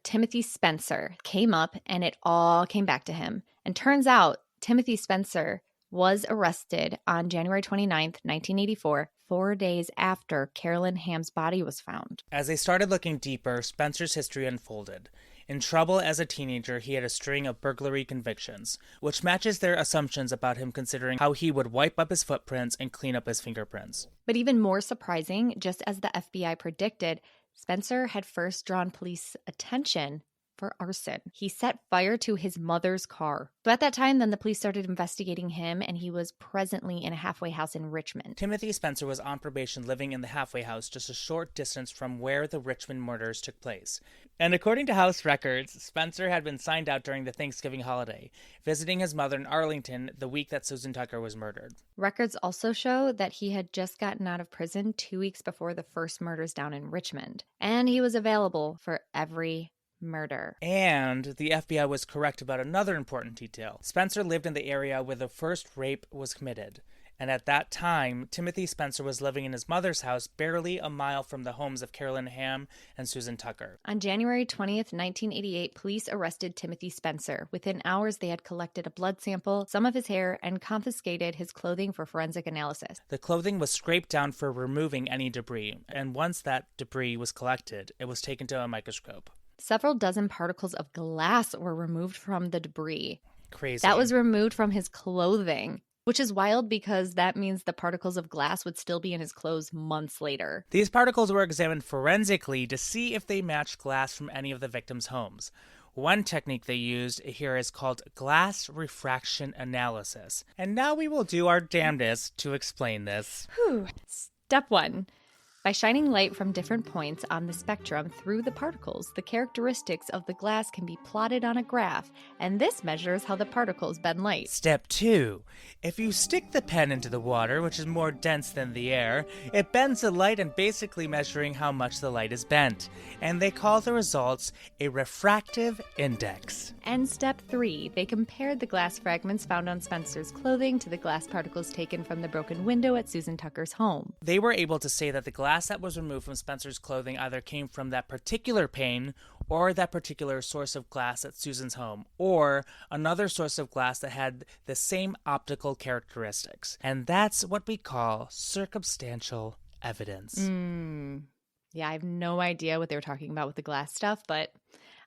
[SPEAKER 1] Timothy Spencer, came up, and it all came back to him. And turns out Timothy Spencer was arrested on January 29th, 1984, 4 days after Carolyn Hamm's body was found.
[SPEAKER 2] As they started looking deeper, Spencer's history unfolded. In trouble as a teenager, he had a string of burglary convictions, which matches their assumptions about him, considering how he would wipe up his footprints and clean up his fingerprints.
[SPEAKER 1] But even more surprising, just as the FBI predicted, Spencer had first drawn police attention for arson. He set fire to his mother's car. So at that time, then the police started investigating him, and he was presently in a halfway house in Richmond.
[SPEAKER 2] Timothy Spencer was on probation, living in the halfway house just a short distance from where the Richmond murders took place. And according to house records, Spencer had been signed out during the Thanksgiving holiday, visiting his mother in Arlington the week that Susan Tucker was murdered.
[SPEAKER 1] Records also show that he had just gotten out of prison 2 weeks before the first murders down in Richmond, and he was available for every murder.
[SPEAKER 2] And the FBI was correct about another important detail. Spencer lived in the area where the first rape was committed. And at that time, Timothy Spencer was living in his mother's house barely a mile from the homes of Carolyn Hamm and Susan Tucker.
[SPEAKER 1] On January 20th, 1988, police arrested Timothy Spencer. Within hours, they had collected a blood sample, some of his hair, and confiscated his clothing for forensic analysis.
[SPEAKER 2] The clothing was scraped down for removing any debris, and once that debris was collected, it was taken to a microscope.
[SPEAKER 1] Several dozen particles of glass were removed from the debris.
[SPEAKER 2] Crazy.
[SPEAKER 1] That was removed from his clothing, which is wild because that means the particles of glass would still be in his clothes months later.
[SPEAKER 2] These particles were examined forensically to see if they matched glass from any of the victims' homes. One technique they used here is called glass refraction analysis. And now we will do our damnedest to explain this.
[SPEAKER 1] Step 1. By shining light from different points on the spectrum through the particles, the characteristics of the glass can be plotted on a graph, and this measures how the particles bend light.
[SPEAKER 2] Step 2. If you stick the pen into the water, which is more dense than the air, it bends the light and basically measuring how much the light is bent. And they call the results a refractive index.
[SPEAKER 1] And step 3. They compared the glass fragments found on Spencer's clothing to the glass particles taken from the broken window at Susan Tucker's home.
[SPEAKER 2] They were able to say that the glass that was removed from Spencer's clothing either came from that particular pane or that particular source of glass at Susan's home, or another source of glass that had the same optical characteristics. And that's what we call circumstantial evidence.
[SPEAKER 1] Yeah, I have no idea what they were talking about with the glass stuff, but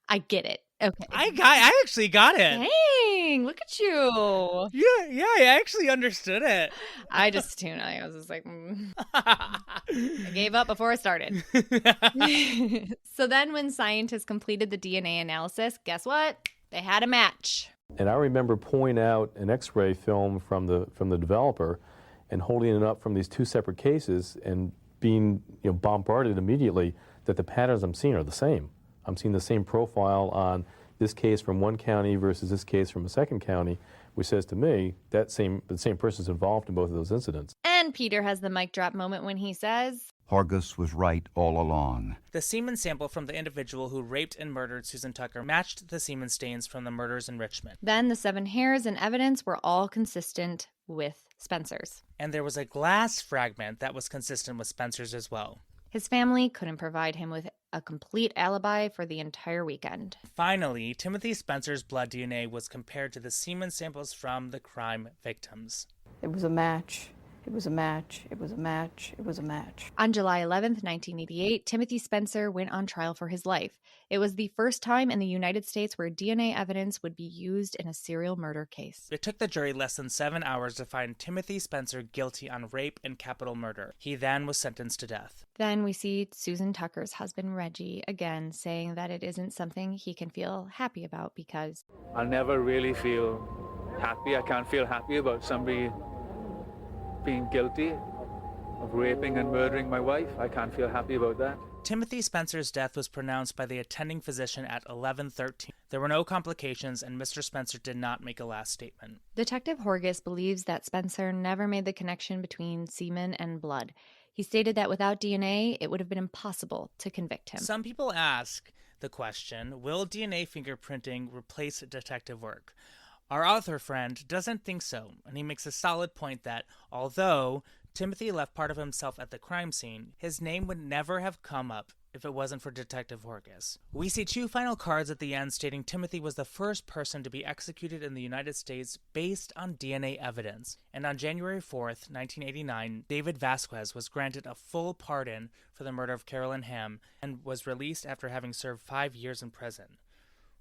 [SPEAKER 1] I get it. Okay.
[SPEAKER 2] I actually got it.
[SPEAKER 1] Dang, look at you.
[SPEAKER 2] Yeah, I actually understood it.
[SPEAKER 1] I just tuned. I was just like, I gave up before I started. So then when scientists completed the DNA analysis, guess what? They had a match.
[SPEAKER 9] And I remember pulling out an X-ray film from the developer and holding it up from these two separate cases and being bombarded immediately that the patterns I'm seeing are the same. I'm seeing the same profile on this case from one county versus this case from a second county, which says to me that the same person's involved in both of those incidents.
[SPEAKER 1] And Peter has the mic drop moment when he says,
[SPEAKER 3] Horgus was right all along.
[SPEAKER 2] The semen sample from the individual who raped and murdered Susan Tucker matched the semen stains from the murders in Richmond.
[SPEAKER 1] Then the 7 hairs and evidence were all consistent with Spencer's.
[SPEAKER 2] And there was a glass fragment that was consistent with Spencer's as well.
[SPEAKER 1] His family couldn't provide him with a complete alibi for the entire weekend.
[SPEAKER 2] Finally, Timothy Spencer's blood DNA was compared to the semen samples from the crime victims.
[SPEAKER 10] It was a match. It was a match. It was a match. It was a match.
[SPEAKER 1] On July 11th, 1988, Timothy Spencer went on trial for his life. It was the first time in the United States where DNA evidence would be used in a serial murder case.
[SPEAKER 2] It took the jury less than 7 hours to find Timothy Spencer guilty on rape and capital murder. He then was sentenced to death.
[SPEAKER 1] Then we see Susan Tucker's husband, Reggie, again saying that it isn't something he can feel happy about because
[SPEAKER 11] I'll never really feel happy. I can't feel happy about somebody being guilty of raping and murdering my wife. I can't feel happy about that.
[SPEAKER 2] Timothy Spencer's death was pronounced by the attending physician at 11:13. There were no complications, and Mr. Spencer did not make a last statement.
[SPEAKER 1] Detective Horgus believes that Spencer never made the connection between semen and blood. He stated that without DNA, it would have been impossible to convict him.
[SPEAKER 2] Some people ask the question, will DNA fingerprinting replace detective work? Our author friend doesn't think so, and he makes a solid point that, although Timothy left part of himself at the crime scene, his name would never have come up if it wasn't for Detective Horgus. We see 2 final cards at the end stating Timothy was the first person to be executed in the United States based on DNA evidence. And on January 4th, 1989, David Vasquez was granted a full pardon for the murder of Carolyn Hamm and was released after having served 5 years in prison.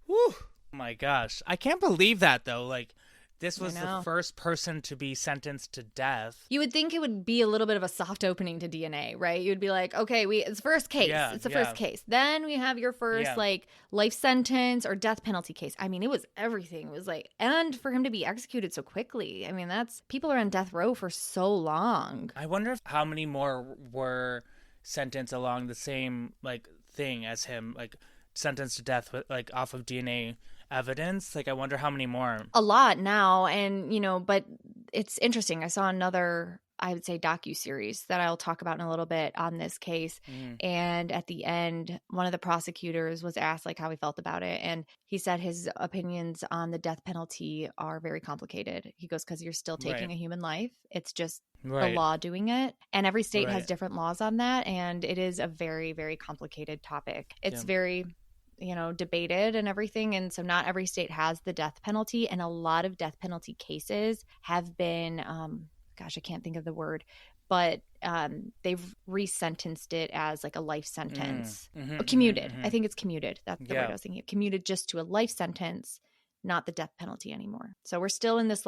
[SPEAKER 2] Whew! Oh my gosh. I can't believe that, though. Like, this was the first person to be sentenced to death.
[SPEAKER 1] You would think it would be a little bit of a soft opening to DNA, right? You'd be like, okay, it's first case.
[SPEAKER 2] Yeah,
[SPEAKER 1] it's the first case. Then we have your first, life sentence or death penalty case. I mean, it was everything. It was like, and for him to be executed so quickly. I mean, people are on death row for so long.
[SPEAKER 2] I wonder how many more were sentenced along the same, thing as him, sentenced to death with, off of DNA evidence. I wonder how many more.
[SPEAKER 1] A lot now, and but it's interesting. I saw another, I would say, docuseries that I'll talk about in a little bit on this case. And at the end, one of the prosecutors was asked how he felt about it, and he said his opinions on the death penalty are very complicated. He goes, because you're still taking a human life. It's just the law doing it, and every state has different laws on that, and it is a very, very complicated topic. It's very debated and everything. And so not every state has the death penalty. And a lot of death penalty cases have been, I can't think of the word, but they've resentenced it as a life sentence. Commuted. I think it's commuted. That's the word I was thinking of. Commuted just to a life sentence, not the death penalty anymore. So we're still in this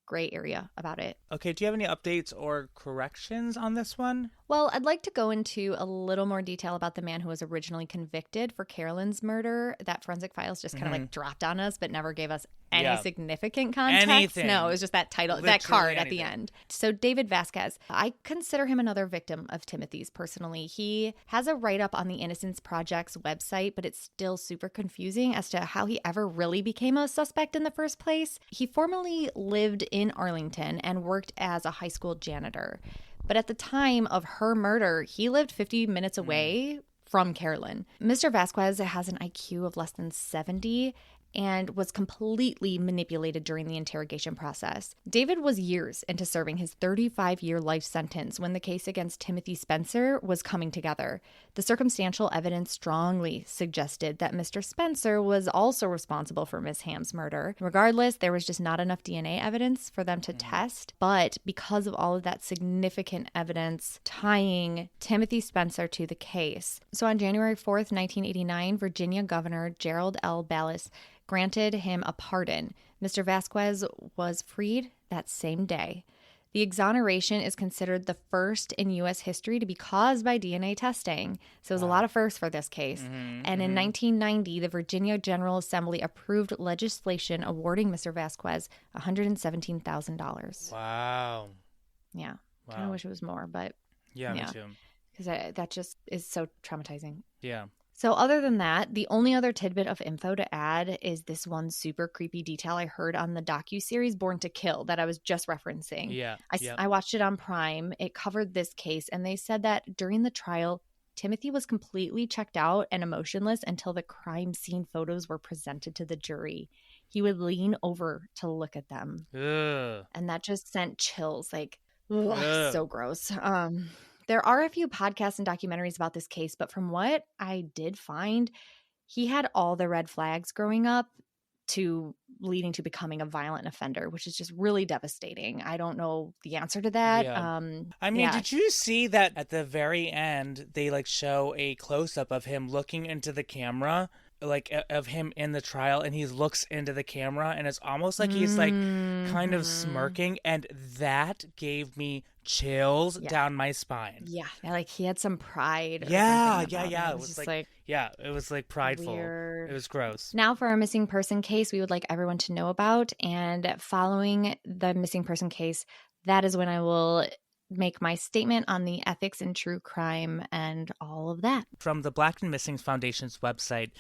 [SPEAKER 1] gray area about it.
[SPEAKER 2] Okay, do you have any updates or corrections on this one?
[SPEAKER 1] Well, I'd like to go into a little more detail about the man who was originally convicted for Carolyn's murder. That Forensic Files just kind of dropped on us, but never gave us any significant context.
[SPEAKER 2] Anything.
[SPEAKER 1] No, it was just that title,
[SPEAKER 2] Literally
[SPEAKER 1] that card
[SPEAKER 2] anything.
[SPEAKER 1] at the end. So David Vasquez, I consider him another victim of Timothy's personally. He has a write-up on the Innocence Project's website, but it's still super confusing as to how he ever really became a suspect in the first place. He formerly lived in Arlington and worked as a high school janitor. But at the time of her murder, he lived 50 minutes away from Carolyn. Mr. Vasquez has an IQ of less than 70 and was completely manipulated during the interrogation process. David was years into serving his 35-year life sentence when the case against Timothy Spencer was coming together. The circumstantial evidence strongly suggested that Mr. Spencer was also responsible for Miss Hamm's murder. Regardless, there was just not enough DNA evidence for them to test, but because of all of that significant evidence tying Timothy Spencer to the case. So on January 4th, 1989, Virginia Governor Gerald L. Ballas granted him a pardon. Mr. Vasquez was freed that same day. The exoneration is considered the first in U.S. history to be caused by DNA testing. So it was a lot of firsts for this case. And in 1990, the Virginia General Assembly approved legislation awarding Mr. Vasquez $117,000.
[SPEAKER 2] Wow.
[SPEAKER 1] Yeah. I kind of wish it was more, but
[SPEAKER 2] Yeah, me too.
[SPEAKER 1] Because that just is so traumatizing.
[SPEAKER 2] Yeah.
[SPEAKER 1] So other than that, the only other tidbit of info to add is this one super creepy detail I heard on the docuseries Born to Kill that I was just referencing.
[SPEAKER 2] Yeah.
[SPEAKER 1] I watched it on Prime. It covered this case, and they said that during the trial, Timothy was completely checked out and emotionless until the crime scene photos were presented to the jury. He would lean over to look at them.
[SPEAKER 2] Ugh.
[SPEAKER 1] And that just sent chills, so gross. There are a few podcasts and documentaries about this case, but from what I did find, he had all the red flags growing up to leading to becoming a violent offender, which is just really devastating. I don't know the answer to that.
[SPEAKER 2] Yeah. I mean, did you see that at the very end, they like show a close-up of him looking into the camera, like of him in the trial, and he looks into the camera, and it's almost like he's like kind of smirking, and that gave me chills down my spine.
[SPEAKER 1] Yeah, like he had some pride.
[SPEAKER 2] Yeah.
[SPEAKER 1] It was just like
[SPEAKER 2] it was like prideful.
[SPEAKER 1] weird.
[SPEAKER 2] It was gross.
[SPEAKER 1] Now for our missing person case we would like everyone to know about, and following the missing person case, that is when I will make my statement on the ethics in true crime and all of that.
[SPEAKER 2] From the Black and Missing Foundation's website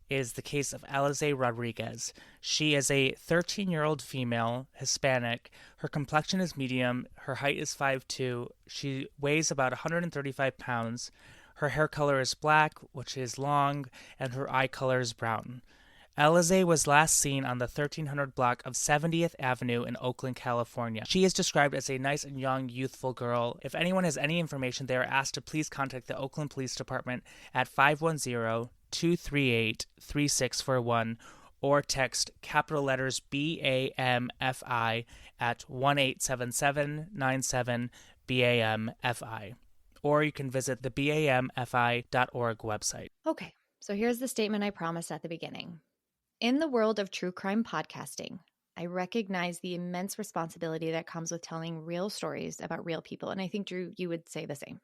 [SPEAKER 2] is the case of Alize Rodriguez. She is a 13-year-old female, Hispanic. Her complexion is medium. Her height is 5'2". She weighs about 135 pounds. Her hair color is black, which is long, and her eye color is brown. Alize was last seen on the 1300 block of 70th Avenue in Oakland, California. She is described as a nice and young, youthful girl. If anyone has any information, they are asked to please contact the Oakland Police Department at 510-238-3641 or text capital letters BAMFI at 1-877-97-BAMFI. Or you can visit the BAMFI.org website.
[SPEAKER 1] Okay, so here's the statement I promised at the beginning. In the world of true crime podcasting, I recognize the immense responsibility that comes with telling real stories about real people. And I think, Drew, you would say the same.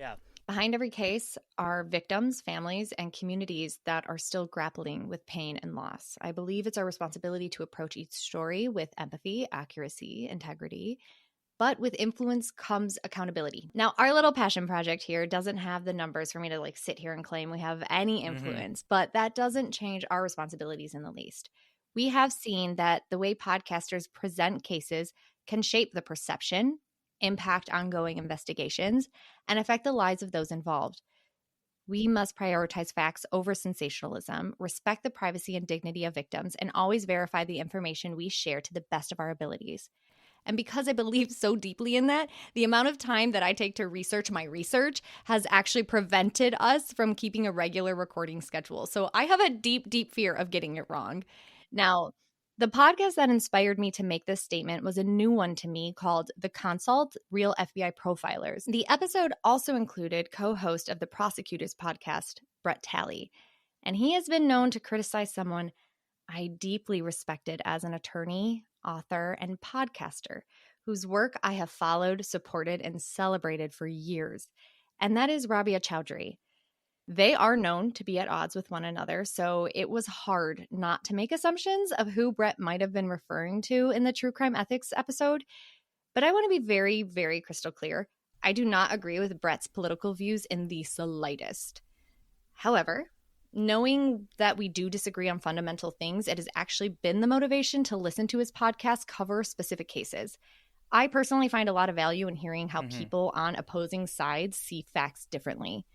[SPEAKER 2] Yeah.
[SPEAKER 1] Behind every case are victims, families, and communities that are still grappling with pain and loss. I believe it's our responsibility to approach each story with empathy, accuracy, integrity, but with influence comes accountability. Now, our little passion project here doesn't have the numbers for me to like sit here and claim we have any influence, but that doesn't change our responsibilities in the least. We have seen that the way podcasters present cases can shape the perception, impact ongoing investigations, and affect the lives of those involved. We must prioritize facts over sensationalism, respect the privacy and dignity of victims, and always verify the information we share to the best of our abilities. And because I believe so deeply in that, the amount of time that I take to research my research has actually prevented us from keeping a regular recording schedule. So I have a deep, deep fear of getting it wrong. Now, the podcast that inspired me to make this statement was a new one to me called The Consult, Real FBI Profilers. The episode also included co-host of the Prosecutors podcast, Brett Talley. And he has been known to criticize someone I deeply respected as an attorney, author, and podcaster whose work I have followed, supported, and celebrated for years, and that is Rabia Chaudhry. They are known to be at odds with one another, so it was hard not to make assumptions of who Brett might have been referring to in the True Crime Ethics episode. But I want to be very, very crystal clear. I do not agree with Brett's political views in the slightest. However, knowing that we do disagree on fundamental things, it has actually been the motivation to listen to his podcast cover specific cases. I personally find a lot of value in hearing how people on opposing sides see facts differently.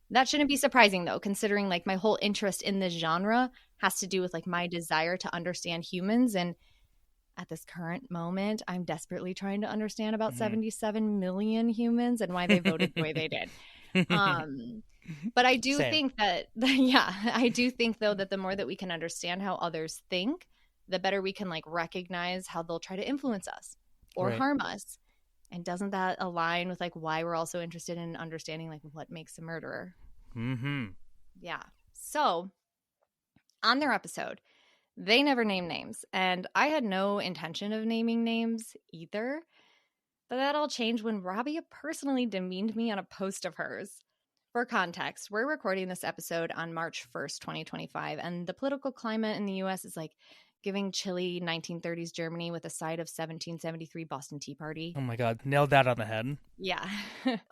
[SPEAKER 1] That shouldn't be surprising, though, considering like my whole interest in this genre has to do with like my desire to understand humans. And at this current moment, I'm desperately trying to understand about 77 million humans and why they voted the way they did. But I do think that, I do think, though, that the more that we can understand how others think, the better we can like recognize how they'll try to influence us or harm us. And doesn't that align with like why we're also interested in understanding like what makes a murderer? Yeah. So on their episode, they never name names. And I had no intention of naming names either. But that all changed when Rabia personally demeaned me on a post of hers. For context, we're recording this episode on March 1st, 2025, and the political climate in the U.S. is like giving chilly 1930s Germany with a side of 1773 Boston Tea Party.
[SPEAKER 2] Oh my God, nailed that on the head.
[SPEAKER 1] Yeah.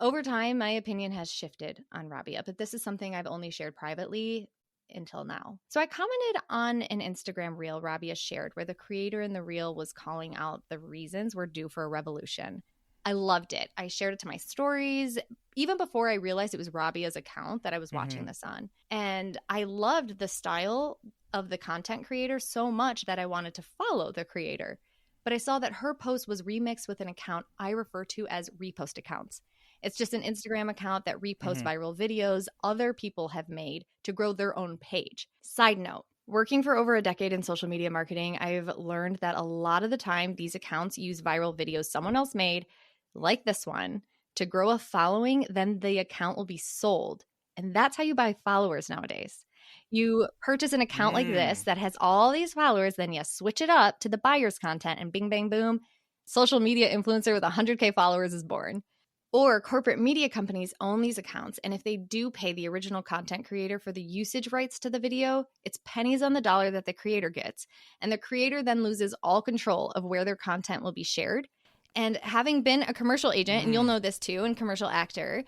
[SPEAKER 1] Over time, my opinion has shifted on Rabia, but this is something I've only shared privately until now. So I commented on an Instagram reel Rabia shared where the creator in the reel was calling out the reasons we're due for a revolution. I loved it. I shared it to my stories, even before I realized it was Rabia's account that I was watching this on. And I loved the style of the content creator so much that I wanted to follow the creator. But I saw that her post was remixed with an account I refer to as repost accounts. It's just an Instagram account that reposts viral videos other people have made to grow their own page. Side note, working for over a decade in social media marketing, I've learned that a lot of the time these accounts use viral videos someone else made, like this one, to grow a following. Then the account will be sold. And that's how you buy followers nowadays. You purchase an account like this that has all these followers, then you switch it up to the buyer's content, and bing, bang, boom, social media influencer with 100K followers is born. Or corporate media companies own these accounts, and if they do pay the original content creator for the usage rights to the video, it's pennies on the dollar that the creator gets. And the creator then loses all control of where their content will be shared. And having been a commercial agent, and you'll know this too, and commercial actor,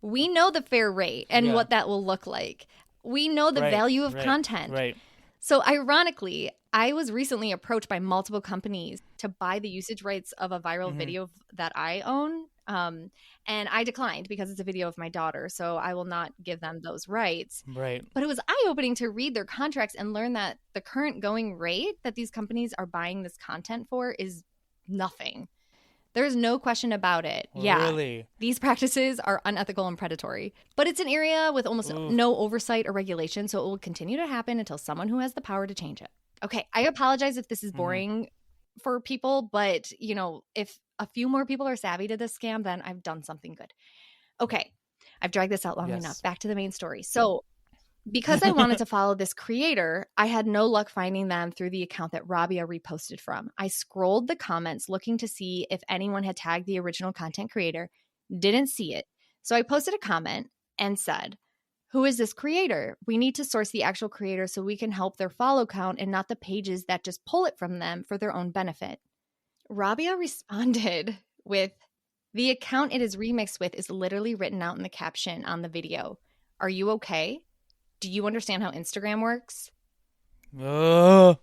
[SPEAKER 1] we know the fair rate and what that will look like. We know the value of content.
[SPEAKER 2] Right.
[SPEAKER 1] So ironically, I was recently approached by multiple companies to buy the usage rights of a viral video that I own. And I declined because it's a video of my daughter. So I will not give them those rights.
[SPEAKER 2] Right.
[SPEAKER 1] But it was eye-opening to read their contracts and learn that the current going rate that these companies are buying this content for is nothing. There's no question about it. Yeah.
[SPEAKER 2] Really?
[SPEAKER 1] These practices are unethical and predatory. But it's an area with almost no oversight or regulation, so it will continue to happen until someone who has the power to change it. Okay, I apologize if this is boring for people, but, you know, if a few more people are savvy to this scam, then I've done something good. Okay, I've dragged this out long enough. Back to the main story. So because I wanted to follow this creator, I had no luck finding them through the account that Rabia reposted from. I scrolled the comments looking to see if anyone had tagged the original content creator, didn't see it. So I posted a comment and said, "Who is this creator? We need to source the actual creator so we can help their follow count and not the pages that just pull it from them for their own benefit." Rabia responded with, "The account it is remixed with is literally written out in the caption on the video. Are you okay? Do you understand how Instagram works?" Well,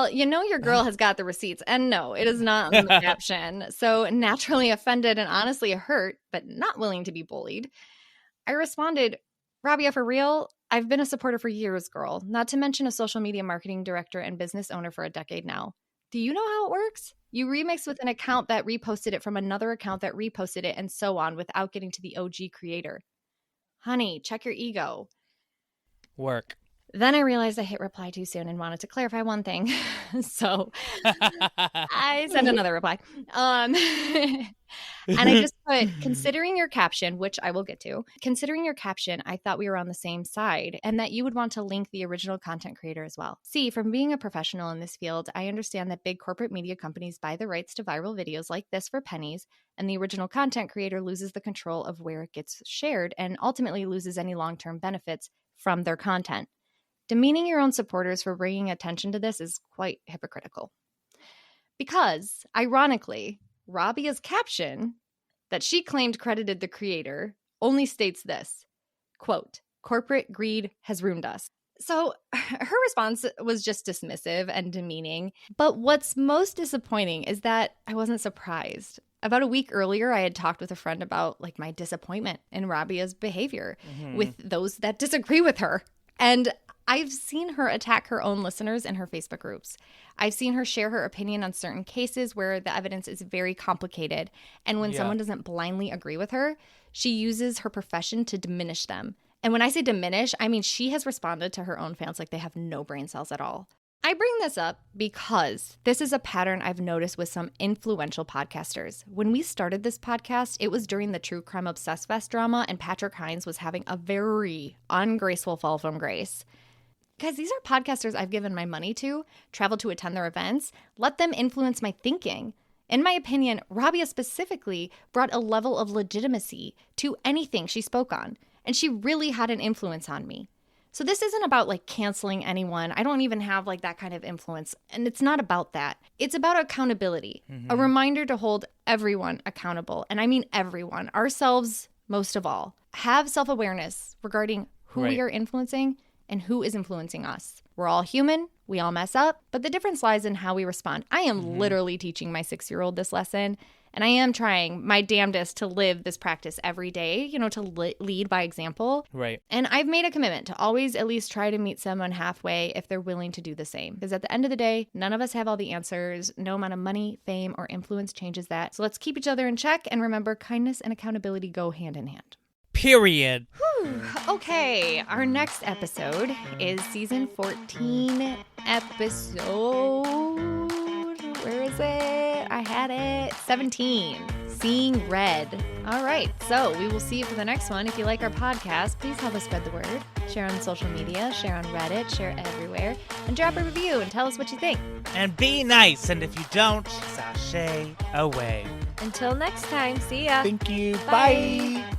[SPEAKER 1] you know your girl has got the receipts. And no, it is not in the caption. So naturally offended and honestly hurt, but not willing to be bullied, I responded, "Rabia, for real? I've been a supporter for years, girl. Not to mention a social media marketing director and business owner for a decade now. Do you know how it works? You remix with an account that reposted it from another account that reposted it and so on without getting to the OG creator. Honey, check your ego."
[SPEAKER 2] Work.
[SPEAKER 1] Then I realized I hit reply too soon and wanted to clarify one thing. So I sent another reply. And I just put, "Considering your caption," which I will get to, "considering your caption, I thought we were on the same side and that you would want to link the original content creator as well. See, from being a professional in this field, I understand that big corporate media companies buy the rights to viral videos like this for pennies, and the original content creator loses the control of where it gets shared and ultimately loses any long-term benefits from their content. Demeaning your own supporters for bringing attention to this is quite hypocritical." Because, ironically, Rabia's caption that she claimed credited the creator only states this, quote, "Corporate greed has ruined us." So her response was just dismissive and demeaning. But what's most disappointing is that I wasn't surprised. About a week earlier, I had talked with a friend about like my disappointment in Rabia's behavior with those that disagree with her. And I've seen her attack her own listeners in her Facebook groups. I've seen her share her opinion on certain cases where the evidence is very complicated. And when someone doesn't blindly agree with her, she uses her profession to diminish them. And when I say diminish, I mean she has responded to her own fans like they have no brain cells at all. I bring this up because this is a pattern I've noticed with some influential podcasters. When we started this podcast, it was during the True Crime Obsessed Fest drama, and Patrick Hines was having a very ungraceful fall from grace. Guys, these are podcasters I've given my money to, traveled to attend their events, let them influence my thinking. In my opinion, Rabia specifically brought a level of legitimacy to anything she spoke on, and she really had an influence on me. So this isn't about like canceling anyone. I don't even have like that kind of influence. And it's not about that. It's about accountability, a reminder to hold everyone accountable. And I mean everyone, ourselves most of all. Have self-awareness regarding who we are influencing and who is influencing us. We're all human. We all mess up. But the difference lies in how we respond. I am literally teaching my 6-year-old this lesson. And I am trying my damnedest to live this practice every day, to lead by example.
[SPEAKER 2] Right.
[SPEAKER 1] And I've made a commitment to always at least try to meet someone halfway if they're willing to do the same. Because at the end of the day, none of us have all the answers. No amount of money, fame, or influence changes that. So let's keep each other in check and remember kindness and accountability go hand in hand.
[SPEAKER 2] Period.
[SPEAKER 1] Whew. Okay, our next episode is season 14 episode. Where is it? I had it. 17. Seeing Red. All right, so we will see you for the next one. If you like our podcast, please help us spread the word. Share on social media, share on Reddit, share everywhere, and drop a review and tell us what you think.
[SPEAKER 2] And be nice, and if you don't, sashay away.
[SPEAKER 1] Until next time, see ya.
[SPEAKER 2] Thank you.
[SPEAKER 1] Bye.
[SPEAKER 2] Bye.